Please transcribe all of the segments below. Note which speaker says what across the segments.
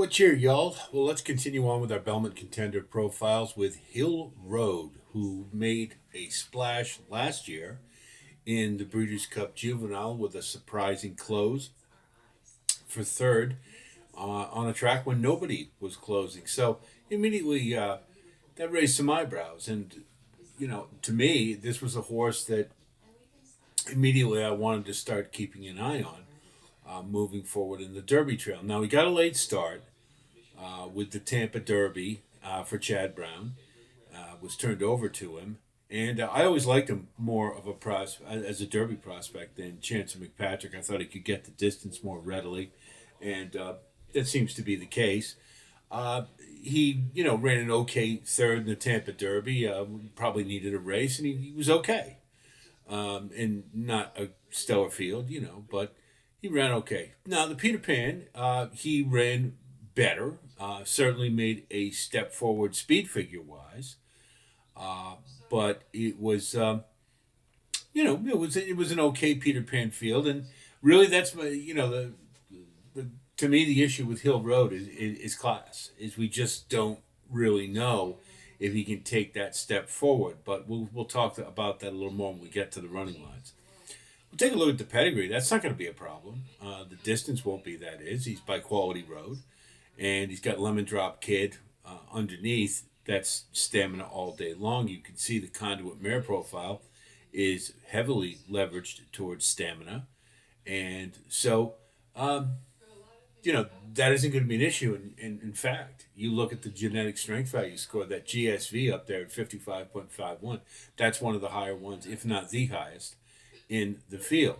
Speaker 1: What cheer, y'all? Well, let's continue on with our Belmont Contender profiles with Hill Road, who made a splash last year in the Breeders' Cup Juvenile with a surprising close for third on a track when nobody was closing. So immediately that raised some eyebrows. And, to me, this was a horse that immediately I wanted to start keeping an eye on moving forward in the Derby Trail. Now, he got a late start with the Tampa Derby for Chad Brown, was turned over to him. And I always liked him more of as a Derby prospect than Chancer McPatrick. I thought he could get the distance more readily, and that seems to be the case. Uh, he, ran an okay third in the Tampa Derby. Probably needed a race, and he was okay. And not a stellar field, but he ran okay. Now the Peter Pan, he ran better. Certainly made a step forward speed figure wise, uh, but it was it was an okay Peter Pan field, and really that's my the to me the issue with Hill Road is class. Is we just don't really know if he can take that step forward. But we'll talk about that a little more when we get to the running lines. We'll take a look at the pedigree. That's not going to be a problem. The distance won't be that is. He's by Quality Road, and he's got Lemon Drop Kid underneath. That's stamina all day long. You can see the conduit mare profile is heavily leveraged towards stamina, and so um, that isn't going to be an issue. In fact, you look at the genetic strength value score, that GSV up there at 55.51. That's one of the higher ones, if not the highest, in the field.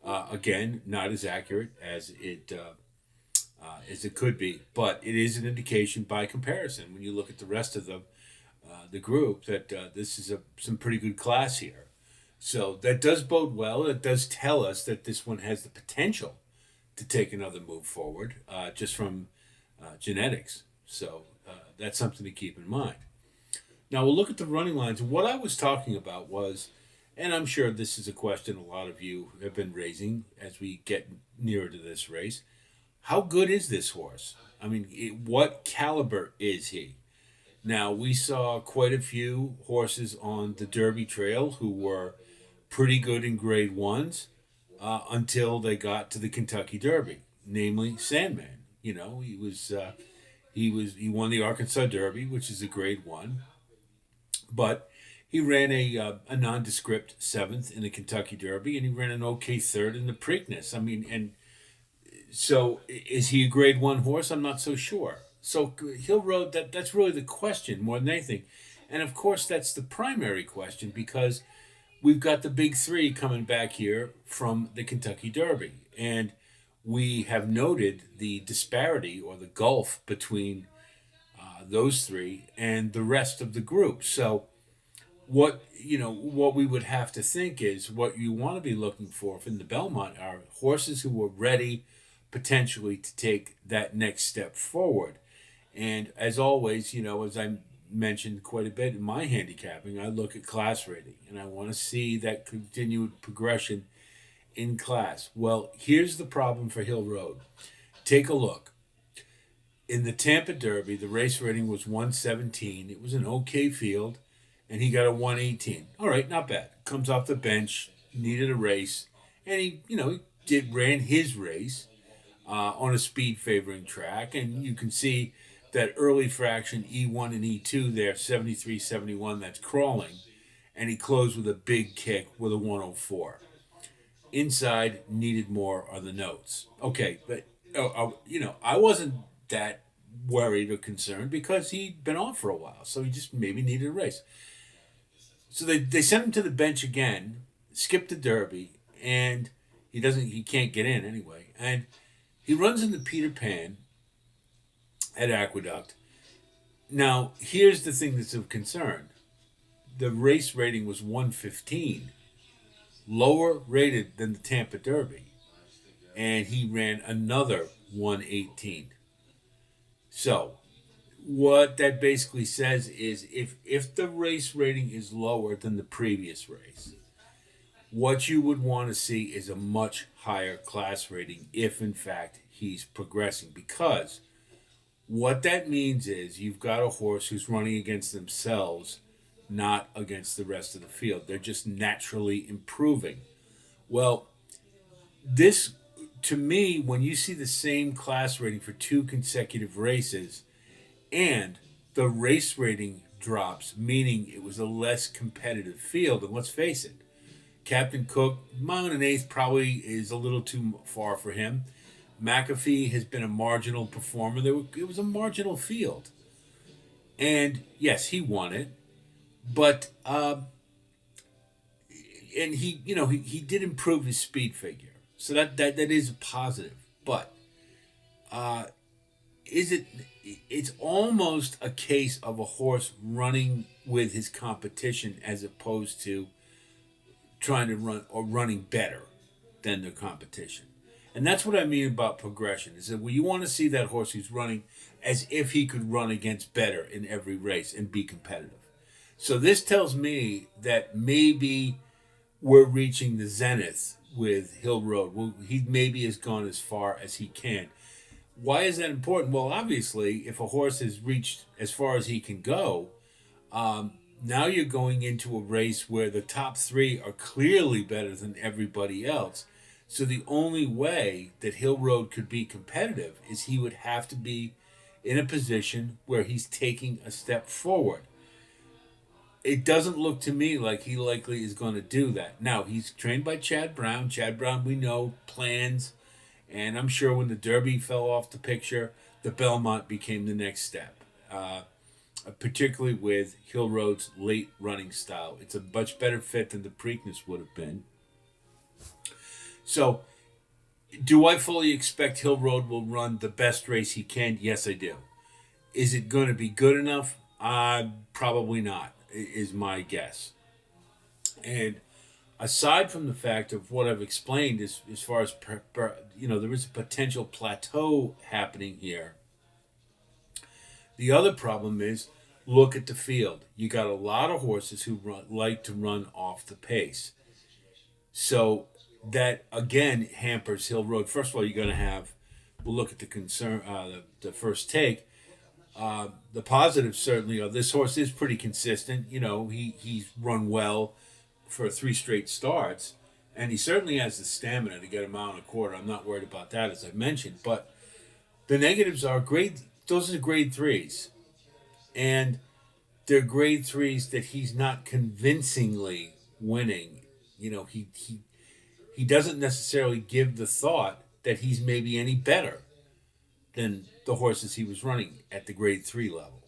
Speaker 1: Again, not as accurate as it could be, but it is an indication by comparison when you look at the rest of the group that this is some pretty good class here. So that does bode well. It does tell us that this one has the potential to take another move forward, just from genetics. So that's something to keep in mind. Now we'll look at the running lines. What I was talking about was, and I'm sure this is a question a lot of you have been raising as we get nearer to this race. How good is this horse? I mean, what caliber is he? Now, we saw quite a few horses on the Derby Trail who were pretty good in grade ones until they got to the Kentucky Derby, namely Sandman. He won the Arkansas Derby, which is a grade one, but he ran a nondescript seventh in the Kentucky Derby, and he ran an okay third in the Preakness. I mean, and so is he a grade one horse? I'm not so sure. So Hill Road, that's really the question more than anything. And of course, that's the primary question because we've got the big three coming back here from the Kentucky Derby. And we have noted the disparity or the gulf between those three and the rest of the group. So what we would have to think is what you want to be looking for from the Belmont are horses who are ready potentially to take that next step forward. And as always, as I mentioned quite a bit in my handicapping, I look at class rating and I want to see that continued progression in class. Well, here's the problem for Hill Road. Take a look. In the Tampa Derby, the race rating was 117. It was an okay field, and he got a 118. All right, not bad. Comes off the bench, needed a race, and he ran his race on a speed favoring track, and you can see that early fraction E1 and E2 there, 73, 71, that's crawling, and he closed with a big kick with a 104. Inside, needed more are the notes. Okay, but I wasn't that worried or concerned because he'd been off for a while, so he just maybe needed a race. So they sent him to the bench again, skipped the Derby, and he can't get in anyway, and he runs into Peter Pan at Aqueduct. Now, here's the thing that's of concern. The race rating was 115, lower rated than the Tampa Derby, and he ran another 118. So, what that basically says is if the race rating is lower than the previous race, what you would want to see is a much higher class rating if in fact he's progressing, because What that means is you've got a horse who's running against themselves, not against the rest of the field. They're just naturally improving. Well, this, to me, when you see the same class rating for two consecutive races and the race rating drops, meaning it was a less competitive field, and let's face it, Captain Cook, mile and an eighth probably is a little too far for him. McAfee has been a marginal performer. It was a marginal field. And yes, he won it, but and he did improve his speed figure, so that is a positive. But uh, is it? It's almost a case of a horse running with his competition as opposed to trying to run or running better than their competition. And that's what I mean about progression. Is that when you want to see that horse who's running as if he could run against better in every race and be competitive. So this tells me that maybe we're reaching the zenith with Hill Road. Well, he maybe has gone as far as he can. Why is that important? Well, obviously, if a horse has reached as far as he can go, now you're going into a race where the top three are clearly better than everybody else. So the only way that Hill Road could be competitive is he would have to be in a position where he's taking a step forward. It doesn't look to me like he likely is going to do that. Now, he's trained by Chad Brown. Chad Brown, we know, plans. And I'm sure when the Derby fell off the picture, the Belmont became the next step. Particularly with Hill Road's late running style. It's a much better fit than the Preakness would have been. So, do I fully expect Hill Road will run the best race he can? Yes, I do. Is it going to be good enough? Probably not, is my guess. And aside from the fact of what I've explained, as far as there is a potential plateau happening here. The other problem is look at the field. You got a lot of horses who like to run off the pace. So that again hampers Hill Road. First of all, you're going to have. We'll look at the first take. The positives certainly are this horse is pretty consistent. He's run well for three straight starts, and he certainly has the stamina to get a mile and a quarter. I'm not worried about that, as I mentioned. But the negatives are grade. Those are grade threes, and they're grade threes that he's not convincingly winning. He doesn't necessarily give the thought that he's maybe any better than the horses he was running at the grade three level.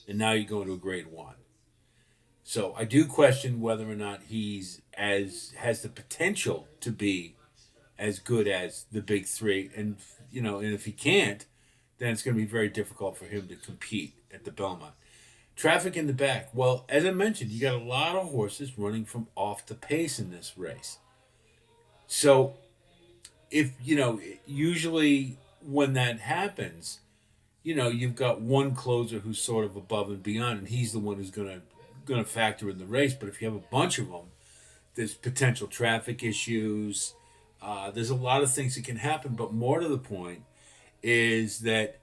Speaker 1: And now you go to a grade one. So I do question whether or not he's as has the potential to be as good as the big three. And if he can't, then it's going to be very difficult for him to compete at the Belmont. Traffic in the back. Well, as I mentioned, you got a lot of horses running from off the pace in this race. So if usually when that happens, you've got one closer who's sort of above and beyond, and he's the one who's gonna factor in the race. But if you have a bunch of them, there's potential traffic issues. There's a lot of things that can happen. But more to the point is that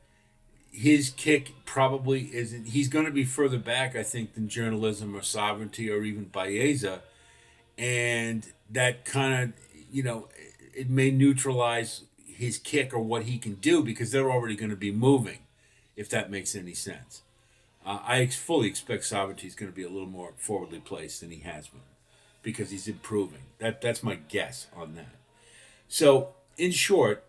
Speaker 1: his kick probably isn't. He's going to be further back, I think, than Journalism or Sovereignty or even Baeza, and that kind of it may neutralize his kick or what he can do because they're already going to be moving, if that makes any sense. I fully expect Sovereignty is going to be a little more forwardly placed than he has been because he's improving. That's my guess on that. So, in short,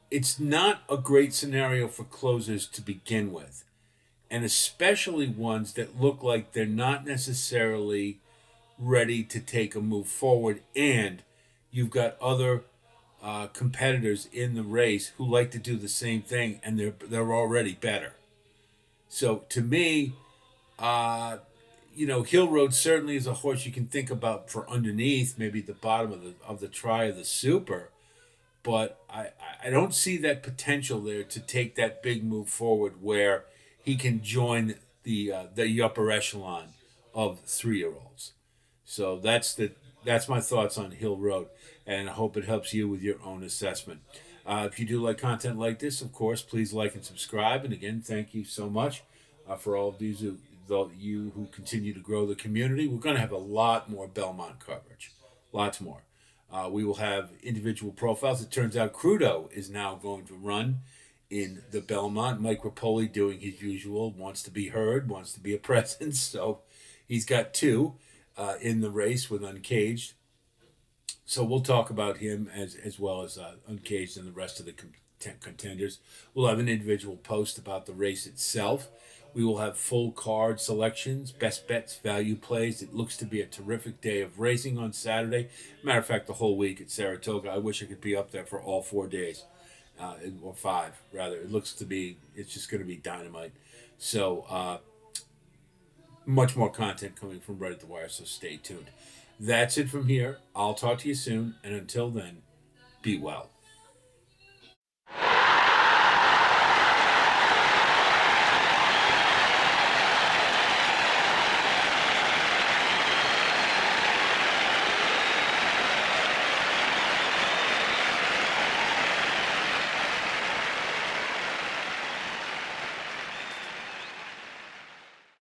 Speaker 1: it's not a great scenario for closers to begin with, and especially ones that look like they're not necessarily ready to take a move forward, and you've got other competitors in the race who like to do the same thing, and they're already better. So to me, Hill Road certainly is a horse you can think about for underneath, maybe the bottom of the try of the Super. But I don't see that potential there to take that big move forward where he can join the upper echelon of 3-year-olds. So that's my thoughts on Hill Road, and I hope it helps you with your own assessment. If you do like content like this, of course, please like and subscribe. And again, thank you so much for all of you who continue to grow the community. We're going to have a lot more Belmont coverage, lots more. We will have individual profiles. It turns out Crudo is now going to run in the Belmont. Mike Rapoli doing his usual, wants to be heard, wants to be a presence. So he's got two in the race with Uncaged. So we'll talk about him as well as Uncaged and the rest of the contenders. We'll have an individual post about the race itself. We will have full card selections, best bets, value plays. It looks to be a terrific day of racing on Saturday. Matter of fact, the whole week at Saratoga. I wish I could be up there for all 4 days, or five rather. It looks to be, it's just going to be dynamite. So much more content coming from Right at the Wire, so stay tuned. That's it from here. I'll talk to you soon, and until then, be well.